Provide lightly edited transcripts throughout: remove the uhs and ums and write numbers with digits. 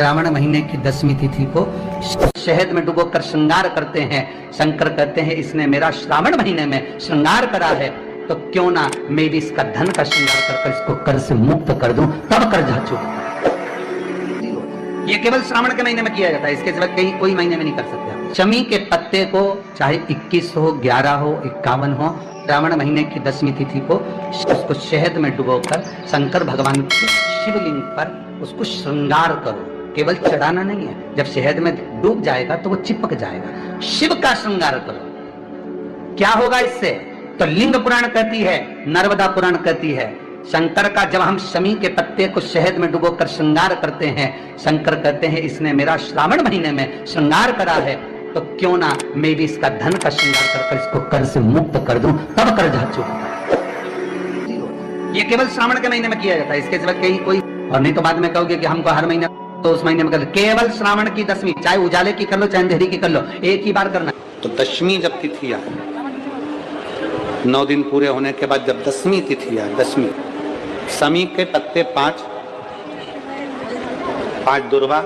श्रावण महीने की 10वीं तिथि को शहद में डुबोकर श्रृंगार करते हैं। शंकर कहते हैं इसने मेरा श्रावण महीने में श्रृंगार करा है, तो क्यों ना मैं भी इसका धन का श्रृंगार कर इसको कर से मुक्त कर दूं, तब कर जा चुका। ये केवल श्रावण के महीने में किया जाता है, इसके सिवा कहीं कोई महीने में नहीं कर सकते। शमी के पत्ते को चाहे 21 हो, 11 हो, 51 हो, श्रावण महीने की 10वीं तिथि को उसको शहद में डुबोकर शंकर भगवान के शिवलिंग पर उसको श्रृंगार करो। केवल चढ़ाना नहीं है, जब शहद में डूब जाएगा तो वो चिपक जाएगा। शिव का श्रृंगार करो। क्या होगा इससे? तो लिंग पुराण कहती है, नर्मदा पुराण कहती है, शंकर का जब हम शमी के पत्ते को शहद में डुबोकर श्रृंगार करते हैं, शंकर कहते हैं इसने मेरा श्रावण महीने में श्रृंगार करा है, तो क्यों ना मैं भी इसका धन का श्रृंगार कर इसको कर से मुक्त कर दूं, तब कर जा चुका। ये केवल श्रावण के महीने में किया जाता है, इसके सिवा कहीं कोई। और नहीं तो बाद में कहोगे कि हमको हर महीने, तो उस महीने में कर, केवल श्रावण की 10वीं, चाहे उजाले की कर लो चाहे अंधेरी की कर लो, एक ही बार करना। तो 10वीं जब तिथि आए, 9 दिन पूरे होने के बाद जब 10वीं तिथि आए, 10वीं, शमी के पत्ते 5 दुर्वा,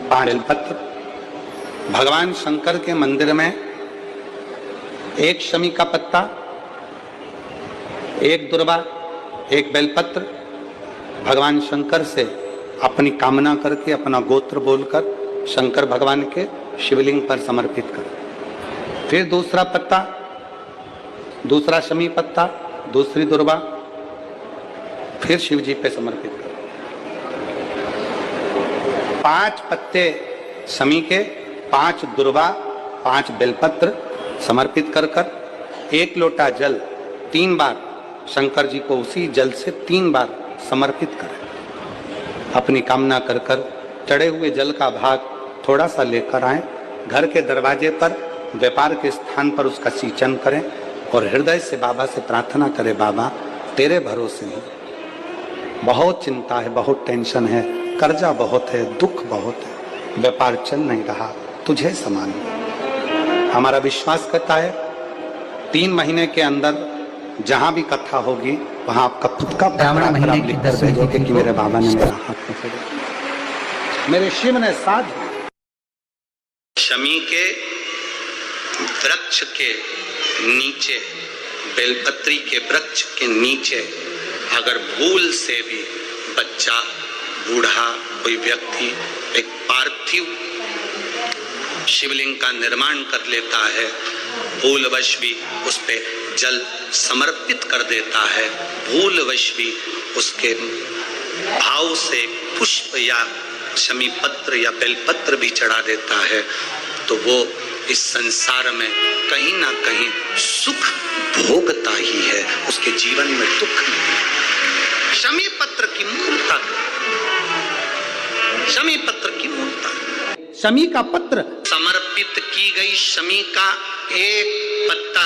5 बेलपत्र, भगवान शंकर के मंदिर में 1 शमी का पत्ता, 1 दुर्वा, 1 बेलपत्र, भगवान शंकर से अपनी कामना करके अपना गोत्र बोलकर शंकर भगवान के शिवलिंग पर समर्पित कर। फिर दूसरा पत्ता, दूसरा शमी पत्ता, दूसरी दुर्वा, फिर शिव जी पे समर्पित कर। 5 पत्ते शमी के, 5 दुर्वा, 5 बेलपत्र समर्पित कर कर 1 लोटा जल 3 बार शंकर जी को उसी जल से 3 बार समर्पित करें। अपनी कामना कर कर चढ़े हुए जल का भाग थोड़ा सा लेकर आए, घर के दरवाजे पर, व्यापार के स्थान पर उसका सिंचन करें और हृदय से बाबा से प्रार्थना करें, बाबा तेरे भरोसे ही बहुत चिंता है, बहुत टेंशन है, कर्जा बहुत है, दुख बहुत है, व्यापार चल नहीं रहा, तुझे समान। हमारा विश्वास कहता है 3 महीने के अंदर जहां भी कथा होगी वहां आपका खुद का महीने की 10वीं कि मेरे बाबा ने मेरा हाथ पकड़ा, मेरे शिव ने साथ दिया। शमी के वृक्ष के नीचे, बेलपत्री के वृक्ष के नीचे अगर भूल से भी बच्चा, बूढ़ा, कोई व्यक्ति एक पार्थिव शिवलिंग का निर्माण कर लेता है, भूलवश भी उस पे जल समर्पित कर देता है, भूलवश भी उसके भाव से पुष्प या शमी पत्र या बेलपत्र भी चढ़ा देता है, तो वो इस संसार में कहीं ना कहीं सुख भोगता ही है, उसके जीवन में दुख नहीं। शमी पत्र की मूर्ता, शमी पत्र की मूर्ता, शमी का पत्र समर्पित की गई शमी का 1 पत्ता,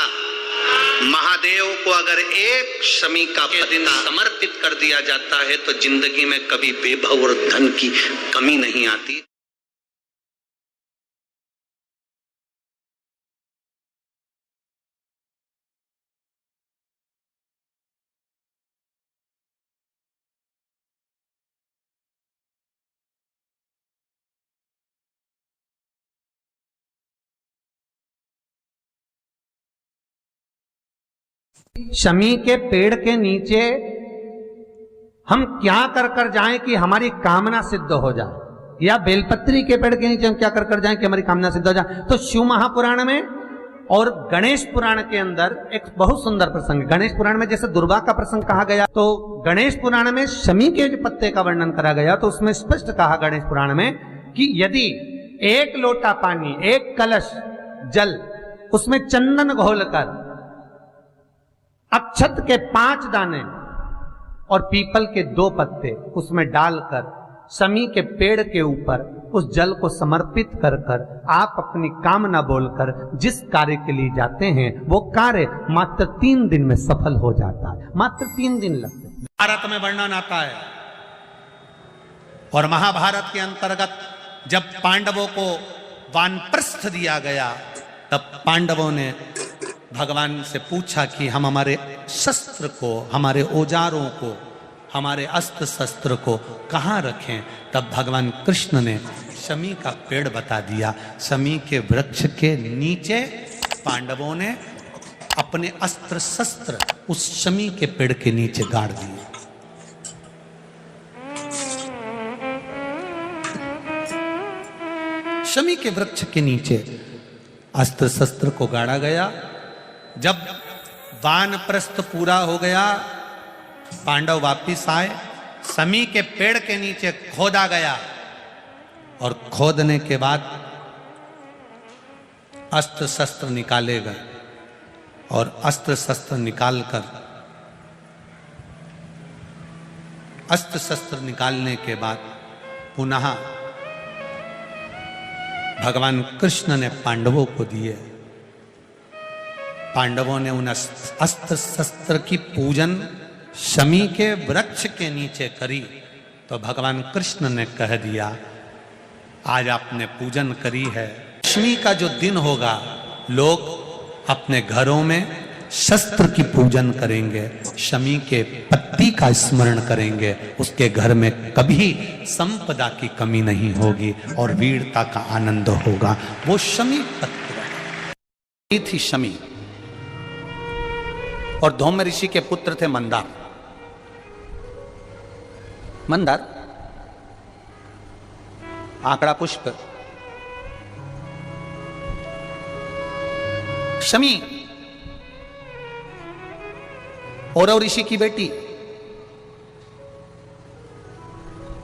महादेव को अगर 1 शमी का पत्ता समर्पित कर दिया जाता है तो जिंदगी में कभी वैभव और धन की कमी नहीं आती। शमी के पेड़ के नीचे हम क्या कर कर जाएं कि हमारी कामना सिद्ध हो जाए, या बेलपत्री के पेड़ के नीचे हम क्या कर कर जाएं कि हमारी कामना सिद्ध हो जाए। तो शिव महापुराण में और गणेश पुराण के अंदर एक बहुत सुंदर प्रसंग, गणेश पुराण में जैसे दुर्वा का प्रसंग कहा गया, तो गणेश पुराण में शमी के पत्ते का वर्णन करा गया, तो उसमें स्पष्ट कहा गणेश पुराण में कि यदि 1 लोटा पानी, 1 कलश जल, उसमें चंदन घोलकर अक्षत के 5 दाने और पीपल के 2 पत्ते उसमें डालकर शमी के पेड़ के ऊपर उस जल को समर्पित कर कर आप अपनी कामना बोलकर जिस कार्य के लिए जाते हैं वो कार्य मात्र 3 दिन में सफल हो जाता है। मात्र 3 दिन लगते हैं। भारत में वर्णन आता है और महाभारत के अंतर्गत जब पांडवों को वानप्रस्थ दिया गया तब पांडवों ने भगवान से पूछा कि हम हमारे शस्त्र को, हमारे औजारों को हमारे अस्त्र शस्त्र को कहाँ रखें। तब भगवान कृष्ण ने शमी का पेड़ बता दिया। शमी के वृक्ष के नीचे पांडवों ने अपने अस्त्र शस्त्र उस शमी के पेड़ के नीचे गाड़ दिए। शमी के वृक्ष के नीचे अस्त्र शस्त्र को गाड़ा गया। जब वानप्रस्थ पूरा हो गया, पांडव वापिस आए। शमी के पेड़ के नीचे खोदा गया और खोदने के बाद अस्त्र शस्त्र निकाले गए और अस्त्र शस्त्र निकालकर अस्त्र शस्त्र निकालने के बाद पुनः भगवान कृष्ण ने पांडवों को दिए। पांडवों ने उन अस्त्र शस्त्र की पूजन शमी के वृक्ष के नीचे करी तो भगवान कृष्ण ने कह दिया, आज आपने पूजन करी है, दशमी का जो दिन होगा लोग अपने घरों में शस्त्र की पूजन करेंगे, शमी के पत्ती का स्मरण करेंगे, उसके घर में कभी संपदा की कमी नहीं होगी और वीरता का आनंद होगा। वो शमी पत्र थी शमी। और धौम्य ऋषि के पुत्र थे मंदार। मंदार आंकड़ा पुष्प। शमी औरव ऋषि की बेटी।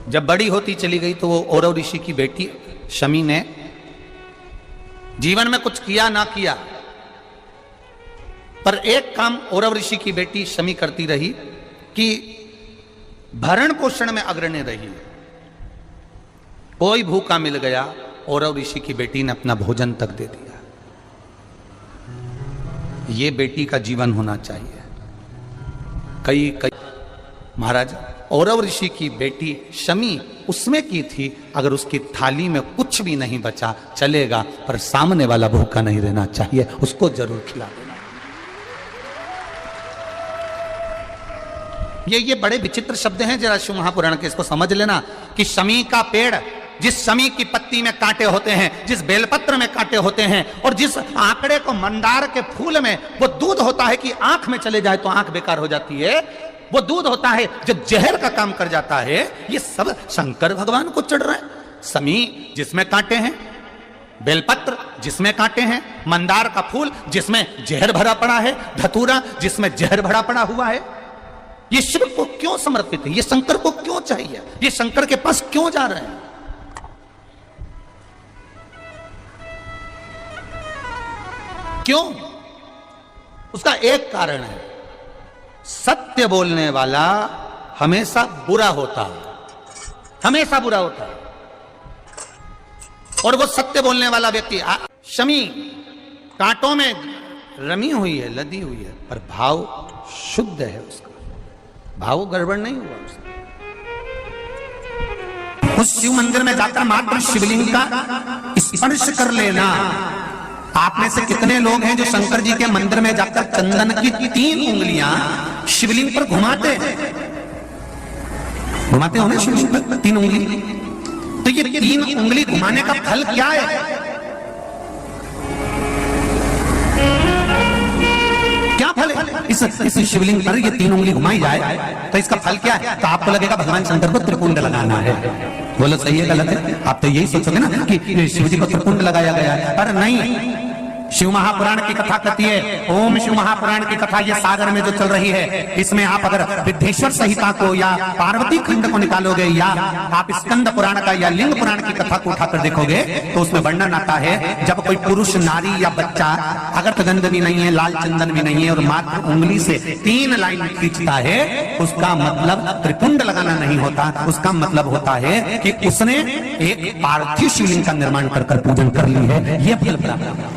जब बड़ी होती चली गई तो वो औरव ऋषि की बेटी शमी ने जीवन में कुछ किया ना किया, पर एक काम औरव ऋषि की बेटी शमी करती रही कि भरण पोषण में अग्रणी रही। कोई भूखा मिल गया, औरव ऋषि की बेटी ने अपना भोजन तक दे दिया। ये बेटी का जीवन होना चाहिए। कई महाराज औरव ऋषि की बेटी शमी उसमें की थी, अगर उसकी थाली में कुछ भी नहीं बचा चलेगा, पर सामने वाला भूखा नहीं रहना चाहिए, उसको जरूर खिला देना। ये बड़े विचित्र शब्द हैं, जरा शिव महापुराण के, इसको समझ लेना कि शमी का पेड़, जिस शमी की पत्ती में कांटे होते हैं, जिस बेलपत्र में कांटे होते हैं, और जिस आंकड़े को मंदार के फूल में वो दूध होता है कि आंख में चले जाए तो आंख बेकार हो जाती है, वो दूध होता है जो जहर का काम कर जाता है, ये सब शंकर भगवान को चढ़ रहा है। शमी जिसमें कांटे हैं, बेलपत्र जिसमें कांटे हैं, मंदार का फूल जिसमें जहर भरा पड़ा है, धतूरा जिसमें जहर भरा पड़ा हुआ है, ये शिव को क्यों समर्पित है? ये शंकर को क्यों चाहिए? ये शंकर के पास क्यों जा रहे हैं? क्यों? उसका एक कारण है, सत्य बोलने वाला हमेशा बुरा होता है, हमेशा बुरा होता है। और वो सत्य बोलने वाला व्यक्ति, शमी कांटों में रमी हुई है, लदी हुई है, पर भाव शुद्ध है, उसका भाव गड़बड़ नहीं हुआ उसका। उस शिव मंदिर में जाकर मात्र शिवलिंग का स्पर्श कर लेना। आप में से कितने लोग हैं जो शंकर जी के मंदिर में जाकर चंदन की 3 उंगलियां शिवलिंग पर घुमाते हो ना? शिवलिंग पर 3 उंगली, तो ये 3 उंगली घुमाने का फल क्या है? क्या फल है? इस शिवलिंग पर ये 3 उंगली घुमाई जाए तो इसका फल क्या है? तो आपको लगेगा भगवान शंकर को त्रिपुंड लगाना है। बोलो सही है गलत है? आप तो यही सोचोगे ना कि शिव जी को त्रिपुंड लगाया गया है, पर नहीं। शिव महापुराण की कथा कहती है, ओम शिव महापुराण की कथा ये सागर में जो चल रही है, इसमें आप अगर विद्धेश्वर संहिता को या पार्वती खंड को निकालोगे, या आप स्कंद पुराण का या लिंग पुराण की कथा को उठाकर देखोगे, तो उसमें वर्णन आता है जब कोई पुरुष, नारी या बच्चा अगर गंध भी नहीं है, लाल चंदन भी नहीं है, और मात्र उंगली से 3 लाइन खींचता है, उसका मतलब त्रिपुंड लगाना नहीं होता। उसका मतलब होता है कि उसने एक पार्थिव शिवलिंग का निर्माण कर पूजन कर ली है। यह फल प्राप्त होगा,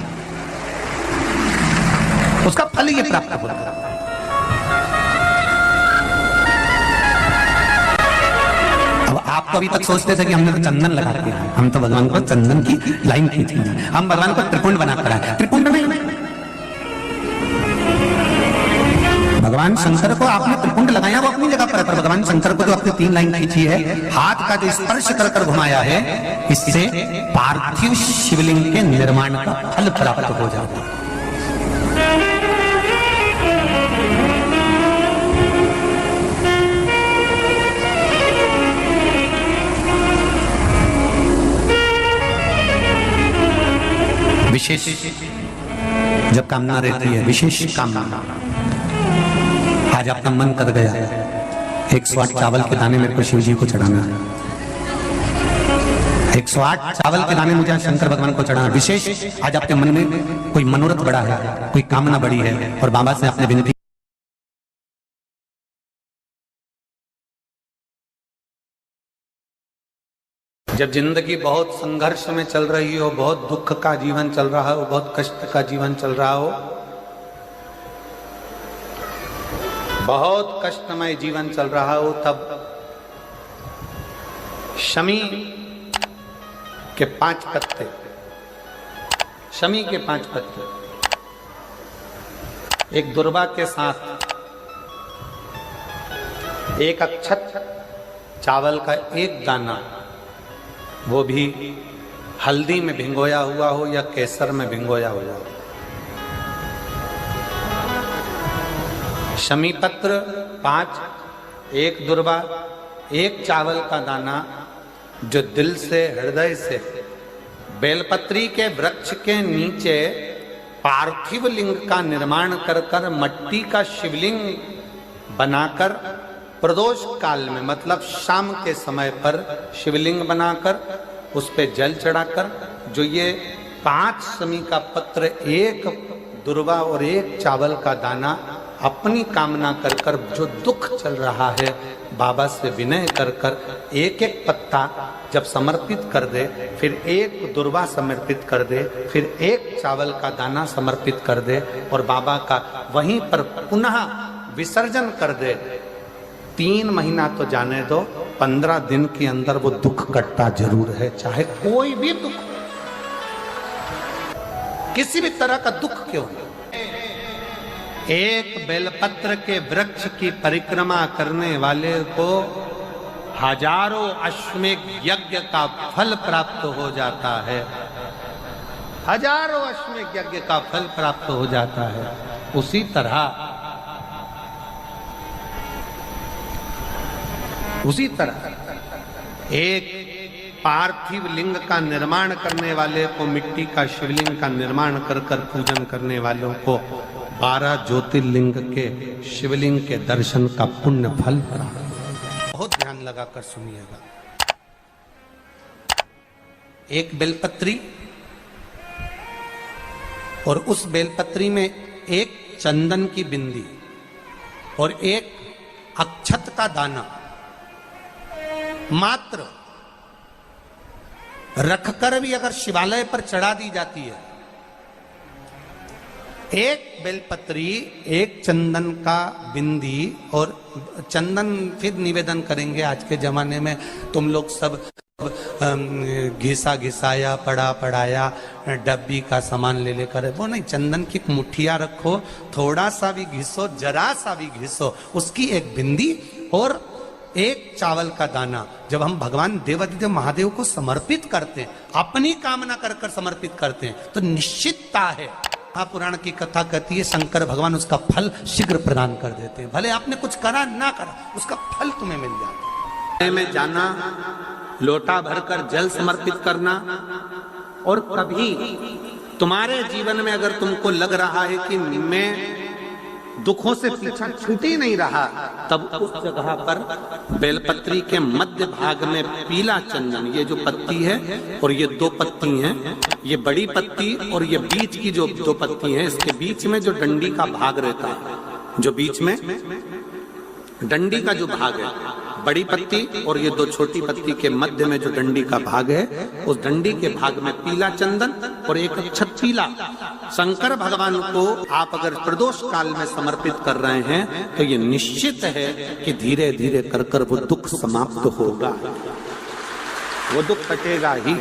उसका फल ये प्राप्त होगा। अब आप तो अभी तक सोचते थे कि हमने तो चंदन लगा दिया, हम तो भगवान को चंदन की लाइन खींची, हम भगवान को त्रिपुंड बनाकर आए। त्रिपुंड नहीं, भगवान भगवान शंकर को आपने त्रिपुंड लगाया वो अपनी जगह पर भगवान शंकर को जो आपने 3 लाइन खींची है, हाथ का जो स्पर्श कर कर घुमाया है, इससे पार्थिव शिवलिंग के निर्माण का फल प्राप्त हो जाता है। विशेष जब कामना रहती है, विशेष कामना, आज आपका मन कर गया 108 चावल के दाने मेरे को शिव जी को चढ़ाना है, 108 चावल के दाने मुझे शंकर भगवान को चढ़ाना, विशेष आज आपके मन में कोई मनोरथ बड़ा है, कोई कामना बड़ी है और बाबा से आपने विनती, जब जिंदगी बहुत संघर्ष में चल रही हो, बहुत दुख का जीवन चल रहा हो, बहुत कष्ट का जीवन चल रहा हो, बहुत कष्टमय जीवन चल रहा हो, तब शमी के 5 पत्ते, शमी के 5 पत्ते एक दुर्वा के साथ, एक अक्षत चावल का एक दाना, वो भी हल्दी में भिंगोया हुआ हो या केसर में भिंगोया हुआ हो, शमी पत्र 5, एक दुर्वा, एक चावल का दाना, जो दिल से हृदय से बेलपत्री के वृक्ष के नीचे पार्थिव लिंग का निर्माण कर कर मट्टी का शिवलिंग बनाकर प्रदोष काल में, मतलब शाम के समय पर शिवलिंग बनाकर उस पे जल चढ़ाकर, जो ये 5 शमी का पत्र, एक दुर्वा और एक चावल का दाना, अपनी कामना कर कर जो दुख चल रहा है बाबा से विनय कर कर एक एक पत्ता जब समर्पित कर दे, फिर एक दुर्वा समर्पित कर दे, फिर एक चावल का दाना समर्पित कर दे और बाबा का वहीं पर पुनः विसर्जन कर दे, 3 महीना तो जाने दो, 15 दिन के अंदर वो दुख कटता जरूर है, चाहे कोई भी दुख, किसी भी तरह का दुख क्यों नहीं। एक बेलपत्र के वृक्ष की परिक्रमा करने वाले को हजारों अश्वमेध यज्ञ का फल प्राप्त हो जाता है, हजारों अश्वमेध यज्ञ का फल प्राप्त हो जाता है। उसी तरह एक पार्थिव लिंग का निर्माण करने वाले को, मिट्टी का शिवलिंग का निर्माण कर कर पूजन करने वालों को 12 ज्योतिर्लिंग के शिवलिंग के दर्शन का पुण्य फल प्राप्त। बहुत ध्यान लगाकर सुनिएगा। एक बेलपत्री और उस बेलपत्री में एक चंदन की बिंदी और एक अक्षत का दाना मात्र रखकर भी अगर शिवालय पर चढ़ा दी जाती है, एक बेलपत्री, एक चंदन का बिंदी, और चंदन फिर निवेदन करेंगे आज के जमाने में तुम लोग सब घिसा घिसाया, पड़ा पड़ाया, डब्बी का सामान ले लेकर, वो नहीं, चंदन की मुठिया रखो, थोड़ा सा भी घिसो, जरा सा भी घिसो, उसकी एक बिंदी और एक चावल का दाना जब हम भगवान देवादिदेव महादेव को समर्पित करते हैं, अपनी कामना कर कर समर्पित करते हैं, तो निश्चितता है, महापुराण की कथा कहती है शंकर भगवान उसका फल शीघ्र प्रदान कर देते हैं। भले आपने कुछ करा ना करा, उसका फल तुम्हें मिल जाता है। में जाना, लोटा भरकर जल समर्पित करना, और कभी तुम्हारे जीवन में अगर तुमको लग रहा है कि मैं दुखों से पीछा छूट ही नहीं रहा, तब उस जगह पर बेलपत्री के मध्य भाग में पीला चंदन, ये जो पत्ती है और ये 2 पत्ती हैं, ये बड़ी पत्ती और ये बीच की जो 2 पत्ती हैं, इसके बीच में जो डंडी का भाग रहता है, जो बीच में डंडी का जो भाग है, बड़ी पत्ती और ये 2 छोटी पत्ती के मध्य में जो डंडी का भाग है, उस डंडी के भाग में पीला चंदन और एक अक्षत पीला, शंकर भगवान को आप अगर प्रदोष काल में समर्पित कर रहे हैं तो ये निश्चित है कि धीरे धीरे कर कर वो दुख समाप्त होगा, वो दुख कटेगा ही।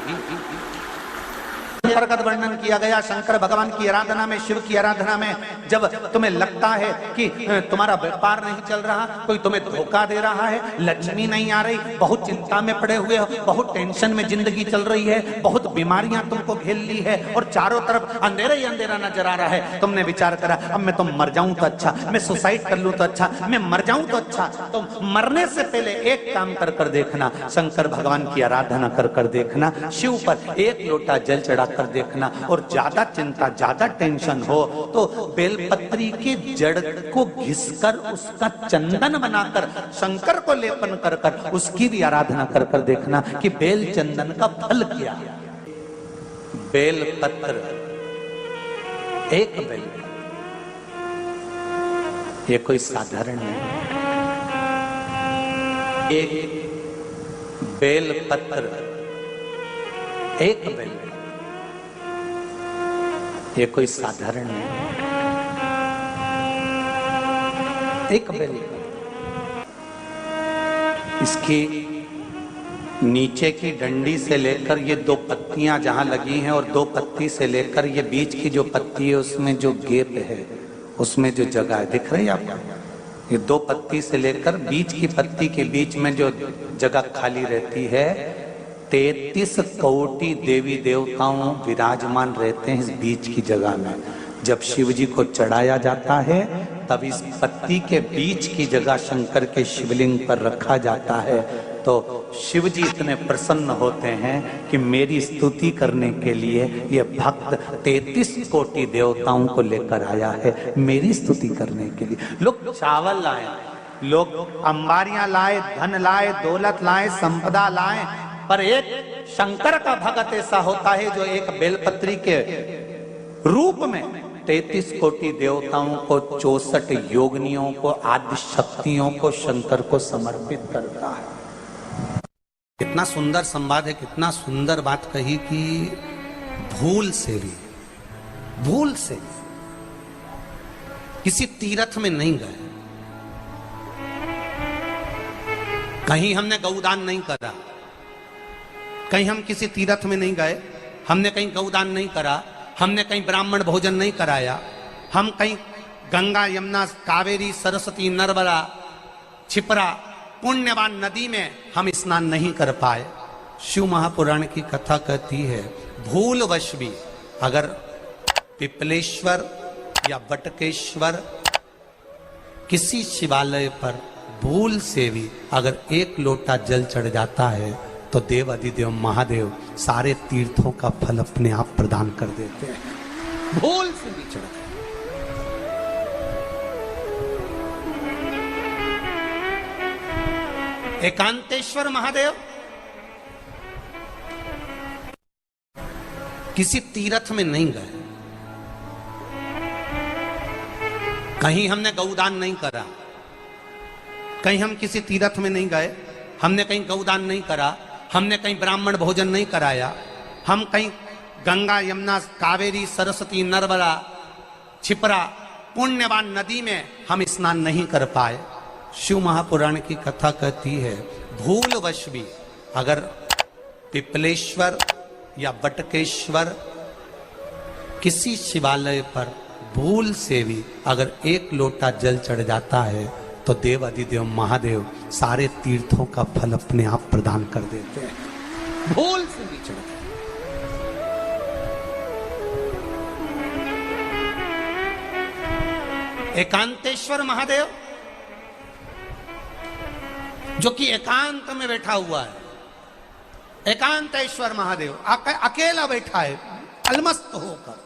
अंतर्गत वर्णन किया गया। शंकर भगवान की आराधना में, शिव की आराधना में जब तुम्हें लगता है कि तुम्हारा व्यापार नहीं चल रहा, कोई तुम्हें धोखा दे रहा है, लक्ष्मी नहीं आ रही, बहुत चिंता में पड़े हुए हो, बहुत टेंशन में जिंदगी चल रही है, बहुत बीमारियां तुमको घेर ली है और चारों तरफ अंधेरा ही अंधेरा नजर आ रहा है, तुमने विचार करा अब मैं तो मर जाऊं तो अच्छा, मैं सुसाइड कर लूं तो अच्छा, मैं मर जाऊं तो अच्छा। तो मरने से पहले एक काम कर कर देखना, शंकर भगवान की आराधना कर कर देखना, शिव पर एक लोटा जल चढ़ा कर देखना, और ज्यादा चिंता, ज्यादा टेंशन हो तो बेलपत्री की जड़ को घिसकर उसका चंदन बनाकर शंकर को लेपन कर कर उसकी भी आराधना कर कर देखना कि बेल चंदन का फल क्या। बेल पत्र, एक बेल, ये कोई साधारण नहीं, एक बेल पत्र, एक बेल, ये कोई साधारण नहीं, एक बेल। इसकी नीचे की डंडी से लेकर ये दो पत्तियां जहां लगी हैं और दो पत्ती से लेकर ये बीच की जो पत्ती है उसमें जो गैप है, उसमें जो जगह है, दिख रही है आपको? ये दो पत्ती से लेकर बीच की पत्ती के बीच में जो जगह खाली रहती है, 33 कोटि देवी देवताओं विराजमान रहते हैं इस बीच की जगह में। जब शिव जी को चढ़ाया जाता है तब इस पत्ती के बीच की जगह शंकर के शिवलिंग पर रखा जाता है, तो शिव जी इतने प्रसन्न होते हैं कि मेरी स्तुति करने के लिए ये भक्त 33 कोटि देवताओं को लेकर आया है, मेरी स्तुति करने के लिए। लोग चावल लाए, लोग अंबारियां लाए, धन लाए, दौलत लाए, संपदा लाए, पर एक शंकर का भक्त ऐसा होता है जो एक बेलपत्री के रूप में 33 कोटि देवताओं को, 64 योगिनियों को, आदि शक्तियों को शंकर को समर्पित करता है। कितना सुंदर संवाद है, कितना सुंदर बात कही कि भूल से भी किसी तीर्थ में नहीं गए, कहीं हमने गौदान नहीं करा, कहीं हम किसी तीर्थ में नहीं गए, हमने कहीं गौदान नहीं करा, हमने कहीं ब्राह्मण भोजन नहीं कराया, हम कहीं गंगा, यमुना, कावेरी, सरस्वती, नर्मदा, छिपरा, पुण्यवान नदी में हम स्नान नहीं कर पाए। शिव महापुराण की कथा कहती है भूलवश भी अगर पिपलेश्वर या बटकेश्वर किसी शिवालय पर भूल से भी अगर एक लोटा जल चढ़ जाता है तो देव अधिदेव महादेव सारे तीर्थों का फल अपने आप प्रदान कर देते हैं। भूल से भी चढ़ गए। एकांतेश्वर महादेव किसी तीर्थ में नहीं गए, कहीं हमने गौदान नहीं करा, कहीं हम किसी तीर्थ में नहीं गए, हमने कहीं गौदान नहीं करा, हमने कहीं ब्राह्मण भोजन नहीं कराया, हम कहीं गंगा, यमुना, कावेरी, सरस्वती, नर्मदा, छिपरा, पुण्यवान नदी में हम स्नान नहीं कर पाए। शिव महापुराण की कथा कहती है भूलवश भी अगर पिपलेश्वर या बटकेश्वर किसी शिवालय पर भूल से भी अगर एक लोटा जल चढ़ जाता है तो देव अधिदेव महादेव सारे तीर्थों का फल अपने आप प्रदान कर देते हैं। भूल से भी चढ़ गए। एकांतेश्वर महादेव जो कि एकांत में बैठा हुआ है, एकांतेश्वर महादेव अकेला बैठा है अलमस्त होकर।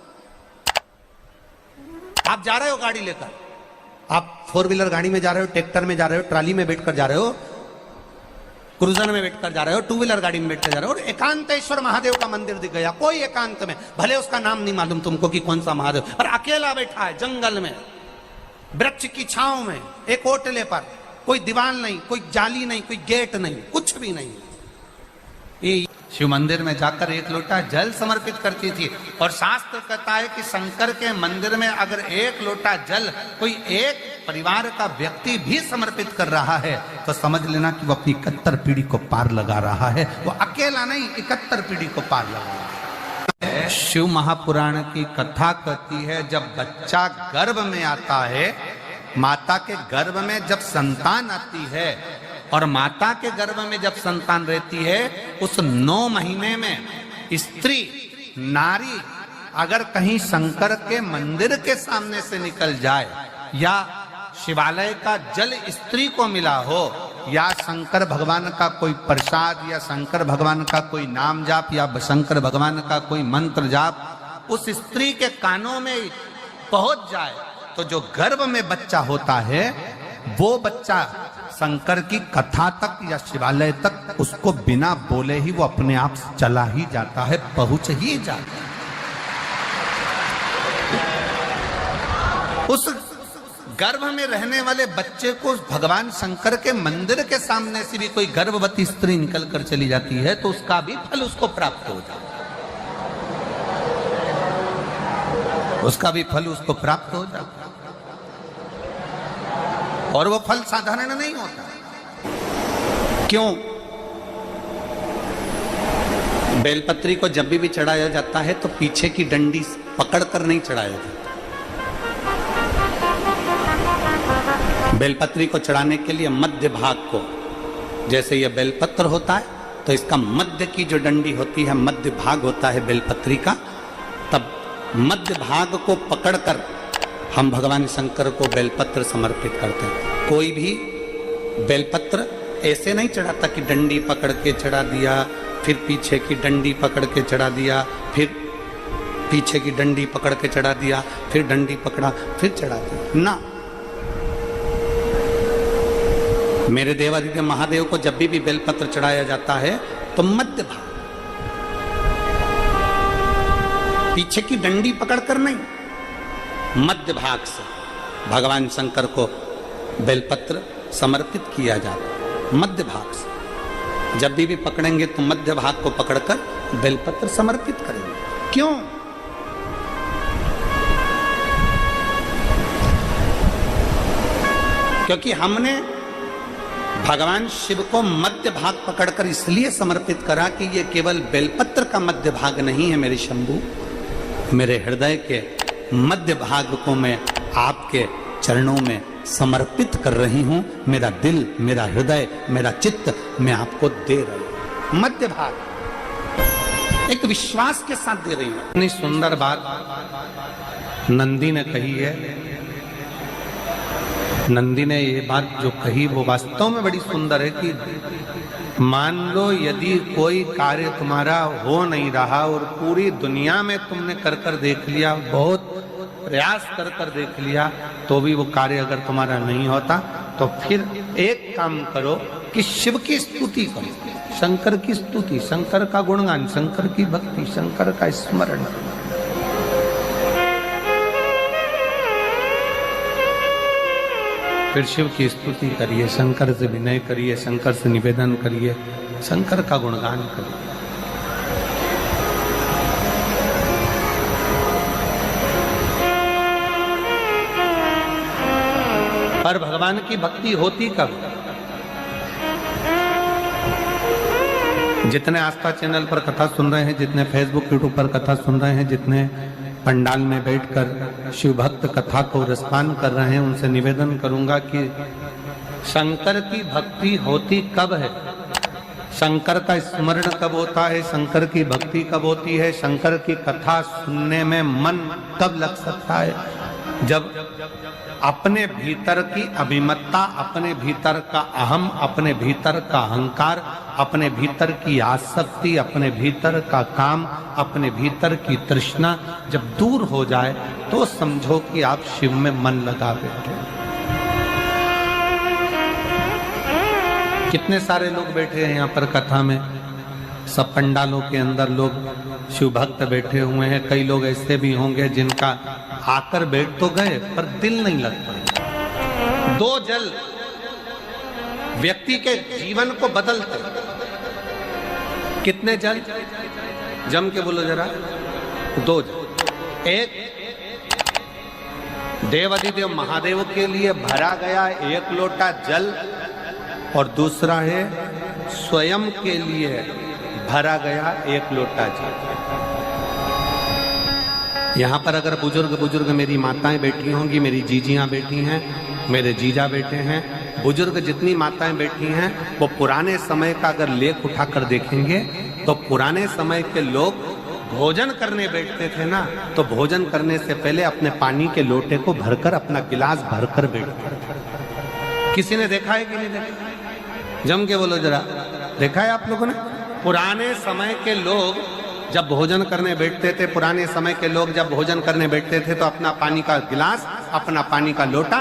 आप जा रहे हो गाड़ी लेकर, आप 4 व्हीलर गाड़ी में जा रहे हो, ट्रैक्टर में जा रहे हो, ट्राली में बैठकर जा रहे हो, क्रूजर में बैठकर जा रहे हो, 2 व्हीलर गाड़ी में बैठकर जा रहे हो, और एकांतेश्वर महादेव का मंदिर दिख गया। कोई एकांत में, भले उसका नाम नहीं मालूम तुमको कि कौन सा महादेव, पर अकेला बैठा है जंगल में, वृक्ष की छांव में, एक ओटले पर, कोई दीवार नहीं, कोई जाली नहीं, कोई गेट नहीं, कुछ भी नहीं। ये शिव मंदिर में जाकर एक लोटा जल समर्पित करती थी। और शास्त्र कहता है कि शंकर के मंदिर में अगर एक लोटा जल कोई एक परिवार का व्यक्ति भी समर्पित कर रहा है तो समझ लेना कि वो अपनी 71 पीढ़ी को पार लगा रहा है। वो अकेला नहीं, 71 पीढ़ी को पार लगा रहा है। शिव महापुराण की कथा कहती है, जब बच्चा गर्भ में आता है, माता के गर्भ में जब संतान आती है और माता के गर्भ में जब संतान रहती है, उस 9 महीने में स्त्री नारी अगर कहीं शंकर के मंदिर के सामने से निकल जाए, या शिवालय का जल स्त्री को मिला हो, या शंकर भगवान का कोई प्रसाद, या शंकर भगवान का कोई नाम जाप, या शंकर भगवान का कोई मंत्र जाप उस स्त्री के कानों में पहुंच जाए, तो जो गर्भ में बच्चा होता है वो बच्चा शंकर की कथा तक या शिवालय तक उसको बिना बोले ही वो अपने आप चला ही जाता है, पहुंच ही जाता है। उस गर्भ में रहने वाले बच्चे को भगवान शंकर के मंदिर के सामने से भी कोई गर्भवती स्त्री निकल कर चली जाती है तो उसका भी फल उसको प्राप्त हो जाता है, उसका भी फल उसको प्राप्त हो जाता है। और वो फल साधारण नहीं होता। क्यों? बेलपत्री को जब भी चढ़ाया जाता है तो पीछे की डंडी पकड़कर नहीं चढ़ाया जाता। बेलपत्री को चढ़ाने के लिए मध्य भाग को, जैसे यह बेलपत्र होता है तो इसका मध्य की जो डंडी होती है, मध्य भाग होता है बेलपत्री का, तब मध्य भाग को पकड़कर हम भगवान शंकर को बेलपत्र समर्पित करते हैं। कोई भी बेलपत्र ऐसे नहीं चढ़ाता कि डंडी पकड़ के चढ़ा दिया, फिर पीछे की डंडी पकड़ के चढ़ा दिया, फिर पीछे की डंडी पकड़ के चढ़ा दिया, फिर डंडी पकड़ा फिर चढ़ा दिया ना। मेरे देवादिदेव महादेव को जब भी बेलपत्र चढ़ाया जाता है तो मध्य भाग, पीछे की डंडी पकड़कर नहीं, मध्य भाग से भगवान शंकर को बेलपत्र समर्पित किया जाता है। मध्य भाग से जब भी पकड़ेंगे तो मध्य भाग को पकड़कर बेलपत्र समर्पित करेंगे। क्यों? क्योंकि हमने भगवान शिव को मध्य भाग पकड़कर इसलिए समर्पित करा कि ये केवल बेलपत्र का मध्य भाग नहीं है मेरे शंभू, मेरे हृदय के मध्य भाग को मैं आपके चरणों में समर्पित कर रही हूं। मेरा दिल, मेरा हृदय, मेरा चित्त मैं आपको दे रही हूं। मध्य भाग एक विश्वास के साथ दे रही हूं। इतनी सुंदर बात नंदी ने कही है। नंदी ने ये बात जो कही वो वास्तव में बड़ी सुंदर है कि मान लो यदि कोई कार्य तुम्हारा हो नहीं रहा और पूरी दुनिया में तुमने कर कर देख लिया, बहुत प्रयास कर कर देख लिया, तो भी वो कार्य अगर तुम्हारा नहीं होता, तो फिर एक काम करो कि शिव की स्तुति करो, शंकर की स्तुति, शंकर का गुणगान, शंकर की भक्ति, शंकर का स्मरण। फिर शिव की स्तुति करिए, शंकर से विनय करिए, शंकर से निवेदन करिए, शंकर का गुणगान करिए। पर भगवान की भक्ति होती कब? जितने आस्था चैनल पर कथा सुन रहे हैं, जितने फेसबुक यूट्यूब पर कथा सुन रहे हैं, जितने पंडाल में बैठकर शिव भक्त कथा को रसपान कर रहे हैं, उनसे निवेदन करूंगा कि शंकर की भक्ति होती कब है, शंकर का स्मरण कब होता है, शंकर की भक्ति कब होती है, शंकर की कथा सुनने में मन कब लग सकता है, जब अपने भीतर की अभिमत्ता, अपने भीतर का अहम, अपने भीतर का अहंकार, अपने भीतर की आसक्ति, अपने भीतर का काम, अपने भीतर की तृष्णा जब दूर हो जाए तो समझो कि आप शिव में मन लगा बैठे। कितने सारे लोग बैठे हैं यहाँ पर कथा में, सब पंडालों के अंदर लोग शिव भक्त बैठे हुए हैं। कई लोग ऐसे भी होंगे जिनका आकर बैठ तो गए पर दिल नहीं लगता। 2 जल व्यक्ति के जीवन को बदलते। कितने जल? जम के बोलो जरा। 2 जल। एक देवादिदेव महादेव के लिए भरा गया 1 लोटा जल और दूसरा है स्वयं के लिए भरा गया 1 लोटा जल। यहाँ पर अगर बुजुर्ग मेरी माताएं बैठी होंगी, मेरी जीजियाँ बैठी हैं, मेरे जीजा बैठे हैं, बुजुर्ग जितनी माताएं बैठी हैं, वो पुराने समय का अगर लेख उठाकर देखेंगे तो पुराने समय के लोग भोजन करने बैठते थे ना, तो भोजन करने से पहले अपने पानी के लोटे को भरकर, अपना गिलास भरकर बैठते थे। किसी ने देखा है कि नहीं देखा? जम के बोलो जरा, देखा है आप लोगों ने? पुराने समय के लोग जब भोजन करने बैठते थे, पुराने समय के लोग जब भोजन करने बैठते थे तो अपना पानी का गिलास, अपना पानी का लोटा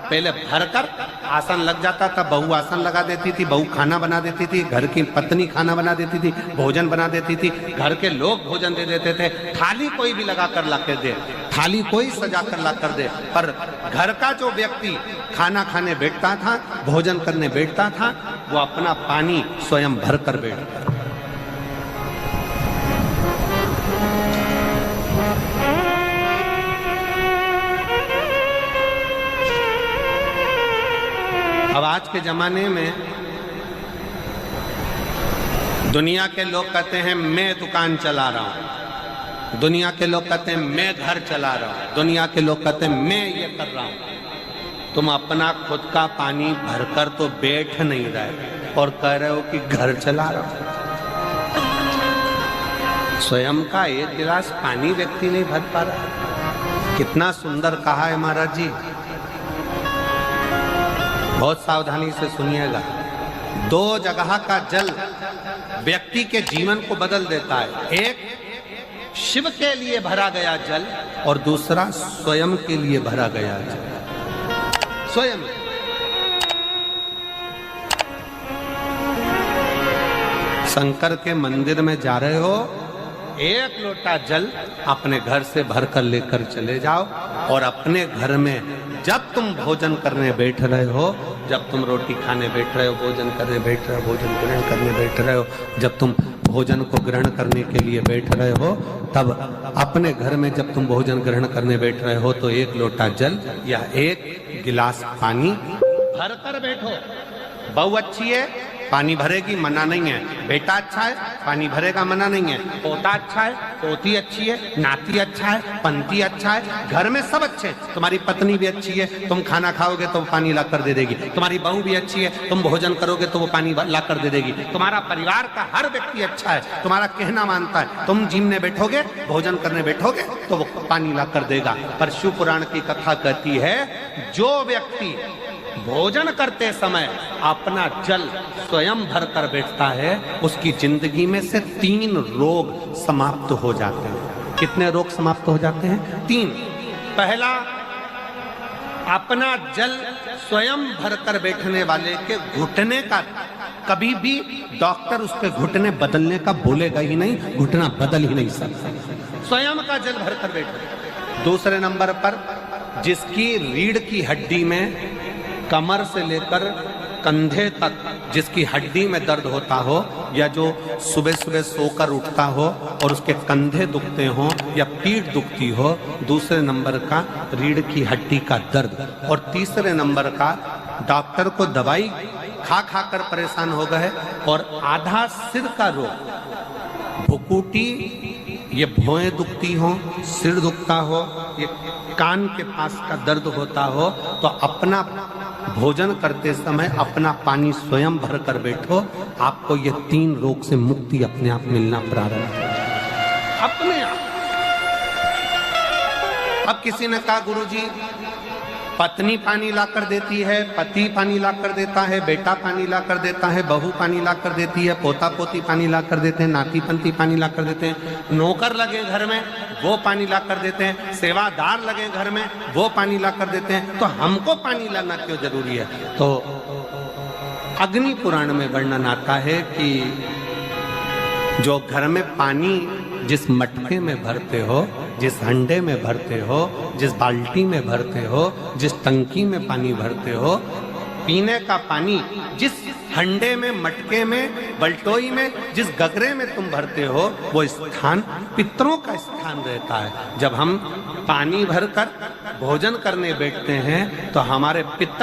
पहले भरकर आसन लग जाता था। बहू आसन लगा देती थी, बहू खाना बना देती थी, घर की पत्नी खाना बना देती थी, भोजन बना देती थी, घर के लोग भोजन दे देते थे। थाली कोई भी लगा कर ला कर दे, थाली कोई सजा कर ला कर दे, पर घर का जो व्यक्ति खाना खाने बैठता था, भोजन करने बैठता था, वो अपना पानी स्वयं भर कर बैठता था। अब आज के जमाने में दुनिया के लोग कहते हैं मैं दुकान चला रहा हूं, दुनिया के लोग कहते हैं मैं घर चला रहा हूं, दुनिया के लोग कहते हैं मैं ये कर रहा हूं। तुम अपना खुद का पानी भरकर तो बैठ नहीं रहे और कह रहे हो कि घर चला रहा हूं। स्वयं का एक गिलास पानी व्यक्ति नहीं भर पा रहा। कितना सुंदर कहा है महाराज जी, बहुत सावधानी से सुनिएगा। दो जगह का जल व्यक्ति के जीवन को बदल देता है। एक शिव के लिए भरा गया जल और दूसरा स्वयं के लिए भरा गया जल। स्वयं शंकर के मंदिर में जा रहे हो, एक लोटा जल अपने घर से भरकर लेकर चले जाओ और अपने घर में जब तुम भोजन करने बैठ रहे हो, जब तुम रोटी खाने बैठ रहे हो, भोजन करने बैठ रहे हो, भोजन ग्रहण करने बैठ रहे हो, जब तुम भोजन को ग्रहण करने के लिए बैठ रहे हो, तब अपने घर में जब तुम भोजन ग्रहण करने बैठ रहे हो तो एक लोटा जल या एक गिलास पानी भरकर बैठो। बहू अच्छी है, पानी भरेगी, मना नहीं है। बेटा अच्छा है, पानी भरेगा, मना नहीं है। पोता अच्छा है, पोती अच्छी है, नाती अच्छा है, पंती अच्छा है, घर में सब अच्छे। तुम्हारी पत्नी भी अच्छी है, तुम खाना खाओगे तो वो पानी ला कर दे देगी। तुम्हारी बहू भी अच्छी है, तुम भोजन करोगे तो वो पानी ला कर दे देगी। तुम्हारा परिवार का हर व्यक्ति अच्छा है, तुम्हारा कहना मानता है। तुम जिमने बैठोगे, भोजन करने बैठोगे तो वो पानी ला कर देगा। पर शिव पुराण की कथा कहती है, जो व्यक्ति भोजन करते समय अपना जल स्वयं भर कर बैठता है, उसकी जिंदगी में से 3 रोग समाप्त हो जाते हैं। कितने रोग समाप्त हो जाते हैं? 3। पहला, अपना जल स्वयं भर कर बैठने वाले के घुटने का कभी भी डॉक्टर उसके घुटने बदलने का बोलेगा ही नहीं, घुटना बदल ही नहीं सकता। स्वयं का जल भर कर बैठे। दूसरे नंबर पर, जिसकी रीढ़ की हड्डी में कमर से लेकर कंधे तक जिसकी हड्डी में दर्द होता हो, या जो सुबह सुबह सोकर उठता हो और उसके कंधे दुखते हो या पीठ दुखती हो। दूसरे नंबर का रीढ़ की हड्डी का दर्द। और तीसरे नंबर का, डॉक्टर को दवाई खा खा कर परेशान हो गए और आधा सिर का रोग, भुकुटी, ये भौएं दुखती हो, सिर दुखता हो, ये कान के पास का दर्द होता हो, तो अपना भोजन करते समय अपना पानी स्वयं भर कर बैठो। आपको ये 3 रोग से मुक्ति अपने आप मिलना प्रारंभ हो अपने आप। अब किसी ने कहा, गुरुजी पत्नी पानी ला कर देती है, पति पानी ला कर देता है, बेटा पानी ला कर देता है, बहू पानी ला कर देती है, पोता पोती पानी ला कर देते हैं, नाती पंती पानी ला कर देते हैं, नौकर लगे घर में वो पानी ला कर देते हैं, सेवादार लगे घर में वो पानी ला कर देते हैं, तो हमको पानी लाना क्यों जरूरी है? तो अग्नि पुराण में वर्णन आता है कि जो घर में पानी जिस मटके में भरते हो, जिस हंडे में भरते हो, जिस बाल्टी में भरते हो, जिस टंकी में पानी भरते हो, पीने का पानी जिस हंडे में, मटके में, बल्टोई में, जिस गगरे में तुम भरते हो, वो स्थान पितरों का स्थान रहता है। जब हम पानी भरकर भोजन करने बैठते हैं तो हमारे पितर